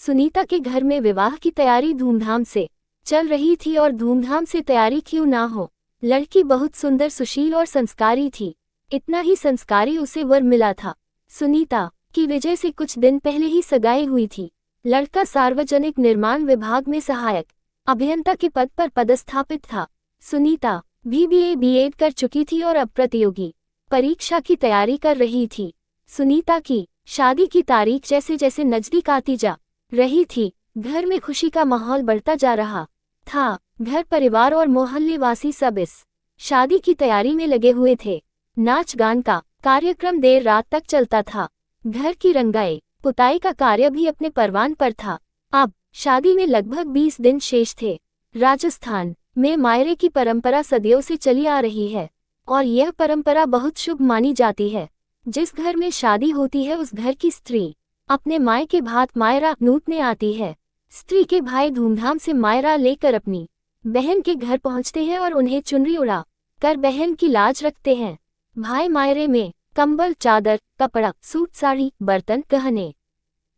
सुनीता के घर में विवाह की तैयारी धूमधाम से चल रही थी और धूमधाम से तैयारी क्यों ना हो। लड़की बहुत सुंदर, सुशील और संस्कारी थी। इतना ही संस्कारी उसे वर मिला था। सुनीता की विजय से कुछ दिन पहले ही सगाई हुई थी। लड़का सार्वजनिक निर्माण विभाग में सहायक अभियंता के पद पर पदस्थापित था। सुनीता भी BA B.Ed कर चुकी थी और अब प्रतियोगी परीक्षा की तैयारी कर रही थी। सुनीता की शादी की तारीख जैसे जैसे नजदीक आती जा रही थी, घर में खुशी का माहौल बढ़ता जा रहा था। घर परिवार और मोहल्ले वासी सब इस शादी की तैयारी में लगे हुए थे। नाच गान का कार्यक्रम देर रात तक चलता था। घर की रंगाई पुताई का कार्य भी अपने परवान पर था। अब शादी में लगभग 20 दिन शेष थे। राजस्थान में मायरे की परंपरा सदियों से चली आ रही है और यह परंपरा बहुत शुभ मानी जाती है। जिस घर में शादी होती है उस घर की स्त्री अपने मायके भात मायरा नूतने आती है। स्त्री के भाई धूमधाम से मायरा लेकर अपनी बहन के घर पहुंचते हैं और उन्हें चुनरी उड़ा कर बहन की लाज रखते हैं। भाई मायरे में कंबल, चादर, कपड़ा, सूट, साड़ी, बर्तन, गहने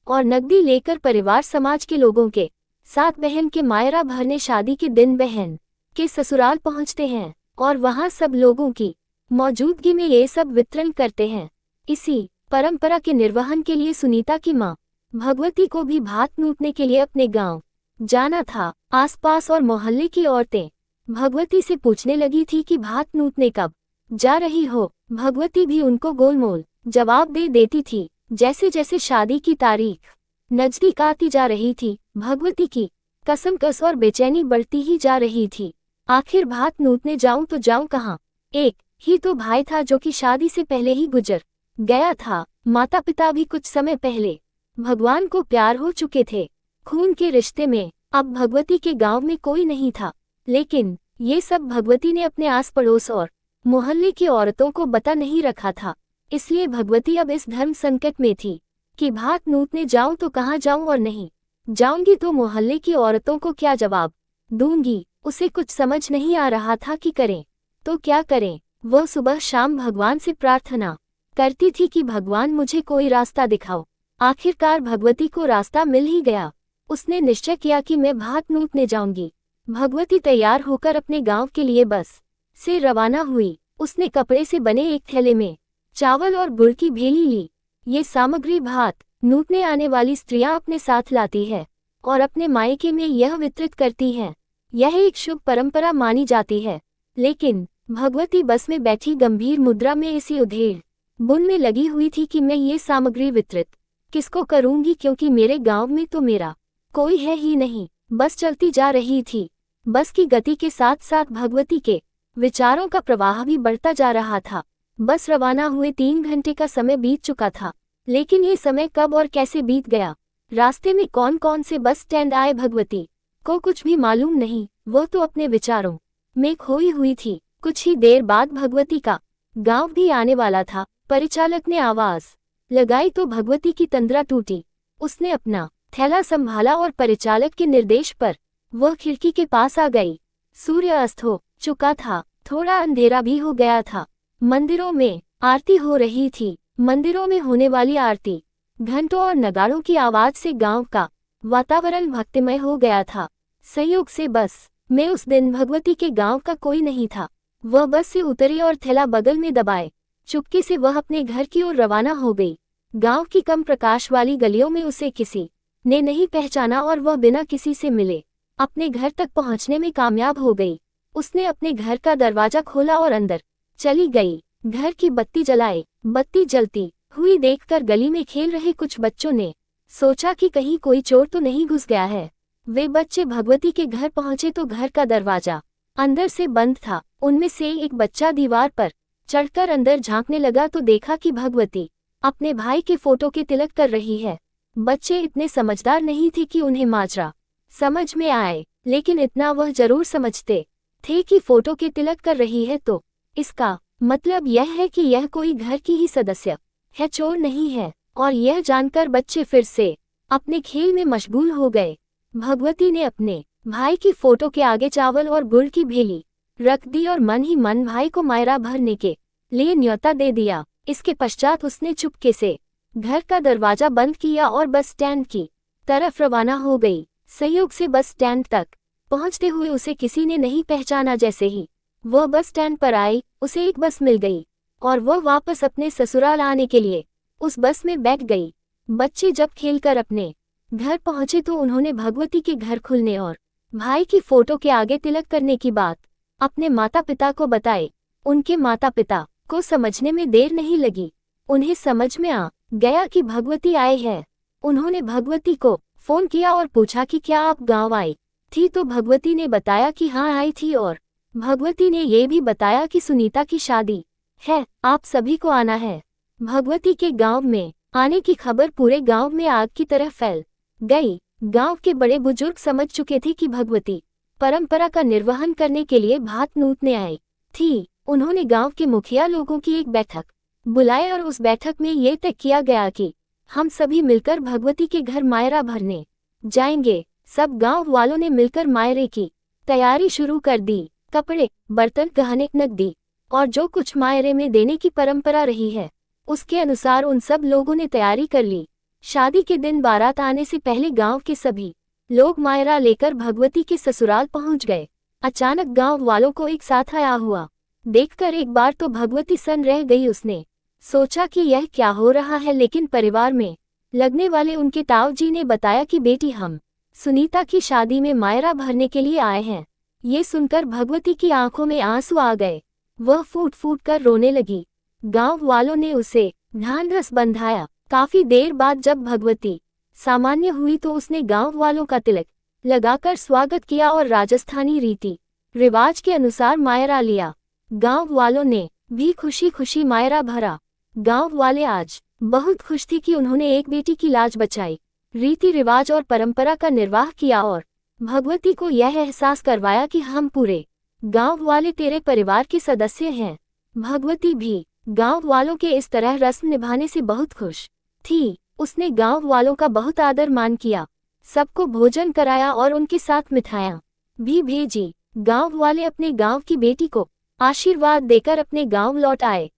और नकदी लेकर परिवार समाज के लोगों के साथ बहन के मायरा भरने शादी के दिन बहन के ससुराल पहुंचते हैं और वहां सब लोगों की मौजूदगी में ये सब वितरण करते हैं। इसी परंपरा के निर्वहन के लिए सुनीता की मां भगवती को भी भात नूतने के लिए अपने गांव जाना था। आसपास और मोहल्ले की औरतें भगवती से पूछने लगी थी कि भात नूतने कब जा रही हो। भगवती भी उनको गोलमोल जवाब दे देती थी। जैसे जैसे शादी की तारीख नजदीक आती जा रही थी, भगवती की कसमकस और बेचैनी बढ़ती ही जा रही थी। आखिर भात नूतने जाऊं तो जाऊं कहाँ। एक ही तो भाई था जो कि शादी से पहले ही गुजर गया था। माता पिता भी कुछ समय पहले भगवान को प्यार हो चुके थे। खून के रिश्ते में अब भगवती के गांव में कोई नहीं था, लेकिन ये सब भगवती ने अपने आस पड़ोस और मोहल्ले की औरतों को बता नहीं रखा था। इसलिए भगवती अब इस धर्म संकट में थी कि भात नूतने जाऊं तो कहाँ जाऊं और नहीं जाऊंगी तो मोहल्ले की औरतों को क्या जवाब दूंगी। उसे कुछ समझ नहीं आ रहा था कि करें तो क्या करें। वह सुबह शाम भगवान से प्रार्थना करती थी कि भगवान मुझे कोई रास्ता दिखाओ। आखिरकार भगवती को रास्ता मिल ही गया। उसने निश्चय किया कि मैं भात नूतने जाऊंगी। भगवती तैयार होकर अपने गांव के लिए बस से रवाना हुई। उसने कपड़े से बने एक थैले में चावल और गुड़ की भेली ली। ये सामग्री भात नूतने आने वाली स्त्रियां अपने साथ लाती है और अपने मायके में यह वितरित करती हैं। यह एक शुभ परंपरा मानी जाती है। लेकिन भगवती बस में बैठी गंभीर मुद्रा में इसी उधेड़ बुन में लगी हुई थी कि मैं ये सामग्री वितरित किसको करूंगी, क्योंकि मेरे गांव में तो मेरा कोई है ही नहीं। बस चलती जा रही थी। बस की गति के साथ साथ भगवती के विचारों का प्रवाह भी बढ़ता जा रहा था। बस रवाना हुए 3 घंटे का समय बीत चुका था, लेकिन ये समय कब और कैसे बीत गया, रास्ते में कौन कौन से बस स्टैंड आए, भगवती को कुछ भी मालूम नहीं। वो तो अपने विचारों में खोई हुई थी। कुछ ही देर बाद भगवती का गांव भी आने वाला था। परिचालक ने आवाज लगाई तो भगवती की तंद्रा टूटी। उसने अपना थैला संभाला और परिचालक के निर्देश पर वह खिड़की के पास आ गई। सूर्य अस्त हो चुका था, थोड़ा अंधेरा भी हो गया था। मंदिरों में आरती हो रही थी। मंदिरों में होने वाली आरती, घंटों और नगाड़ों की आवाज से गांव का वातावरण भक्तिमय हो गया था। संयोग से बस में उस दिन भगवती के गांव का कोई नहीं था। वह बस से उतरी और थैला बगल में दबाए चुपके से वह अपने घर की ओर रवाना हो गई। गांव की कम प्रकाश वाली गलियों में उसे किसी ने नहीं पहचाना और वह बिना किसी से मिले अपने घर तक पहुंचने में कामयाब हो गई। उसने अपने घर का दरवाजा खोला और अंदर चली गई। घर की बत्ती जलाए। बत्ती जलती हुई देखकर गली में खेल रहे कुछ बच्चों ने सोचा कि कहीं कोई चोर तो नहीं घुस गया है। वे बच्चे भगवती के घर पहुंचे तो घर का दरवाजा अंदर से बंद था। उनमें से एक बच्चा दीवार पर चढ़कर अंदर झांकने लगा तो देखा कि भगवती अपने भाई के फोटो के तिलक कर रही है। बच्चे इतने समझदार नहीं थे कि उन्हें माजरा समझ में आए, लेकिन इतना वह जरूर समझते थे कि फोटो के तिलक कर रही है तो इसका मतलब यह है कि यह कोई घर की ही सदस्य है, चोर नहीं है। और यह जानकर बच्चे फिर से अपने खेल में मशगूल हो गए। भगवती ने अपने भाई की फोटो के आगे चावल और गुड़ की भेली रख दी और मन ही मन भाई को मायरा भरने के लिए न्योता दे दिया। इसके पश्चात उसने चुपके से घर का दरवाजा बंद किया और बस स्टैंड की तरफ रवाना हो गई। संयोग से बस स्टैंड तक पहुंचते हुए उसे किसी ने नहीं पहचाना। जैसे ही वह बस स्टैंड पर आई, उसे एक बस मिल गई और वह वापस अपने ससुराल आने के लिए उस बस में बैठ गई। बच्चे जब खेलकर अपने घर पहुंचे तो उन्होंने भगवती के घर खुलने और भाई की फोटो के आगे तिलक करने की बात अपने माता पिता को बताई। उनके माता पिता को समझने में देर नहीं लगी। उन्हें समझ में आ गया कि भगवती आई है। उन्होंने भगवती को फोन किया और पूछा कि क्या आप गांव आई थी, तो भगवती ने बताया कि हाँ आई थी, और भगवती ने ये भी बताया कि सुनीता की शादी है, आप सभी को आना है। भगवती के गांव में आने की खबर पूरे गांव में आग की तरह फैल गई। गांव के बड़े बुजुर्ग समझ चुके थे कि भगवती परंपरा का निर्वहन करने के लिए भात नूतने आई थी। उन्होंने गांव के मुखिया लोगों की एक बैठक बुलाई और उस बैठक में ये तय किया गया कि हम सभी मिलकर भगवती के घर मायरा भरने जाएंगे। सब गांव वालों ने मिलकर मायरे की तैयारी शुरू कर दी। कपड़े, बर्तन, गहने, नकदी और जो कुछ मायरे में देने की परंपरा रही है, उसके अनुसार उन सब लोगों ने तैयारी कर ली। शादी के दिन बारात आने से पहले गांव के सभी लोग मायरा लेकर भगवती के ससुराल पहुंच गए। अचानक गांव वालों को एक साथ आया हुआ देखकर एक बार तो भगवती सन रह गई। उसने सोचा कि यह क्या हो रहा है, लेकिन परिवार में लगने वाले उनके ताऊ जी ने बताया कि बेटी, हम सुनीता की शादी में मायरा भरने के लिए आए हैं। ये सुनकर भगवती की आंखों में आंसू आ गए। वह फूट फूट कर रोने लगी। गांव वालों ने उसे ढांढस बंधाया। काफी देर बाद जब भगवती सामान्य हुई तो उसने गांव वालों का तिलक लगाकर स्वागत किया और राजस्थानी रीति रिवाज के अनुसार मायरा लिया। गांव वालों ने भी खुशी खुशी मायरा भरा। गांव वाले आज बहुत खुश थी कि उन्होंने एक बेटी की लाज बचाई, रीति रिवाज और परंपरा का निर्वाह किया और भगवती को यह एहसास करवाया कि हम पूरे गांव वाले तेरे परिवार के सदस्य हैं। भगवती भी गांव वालों के इस तरह रस्म निभाने से बहुत खुश थी। उसने गांव वालों का बहुत आदर मान किया, सबको भोजन कराया और उनके साथ मिठाइयाँ भी भेजी। गांव वाले अपने गांव की बेटी को आशीर्वाद देकर अपने गांव लौट आए।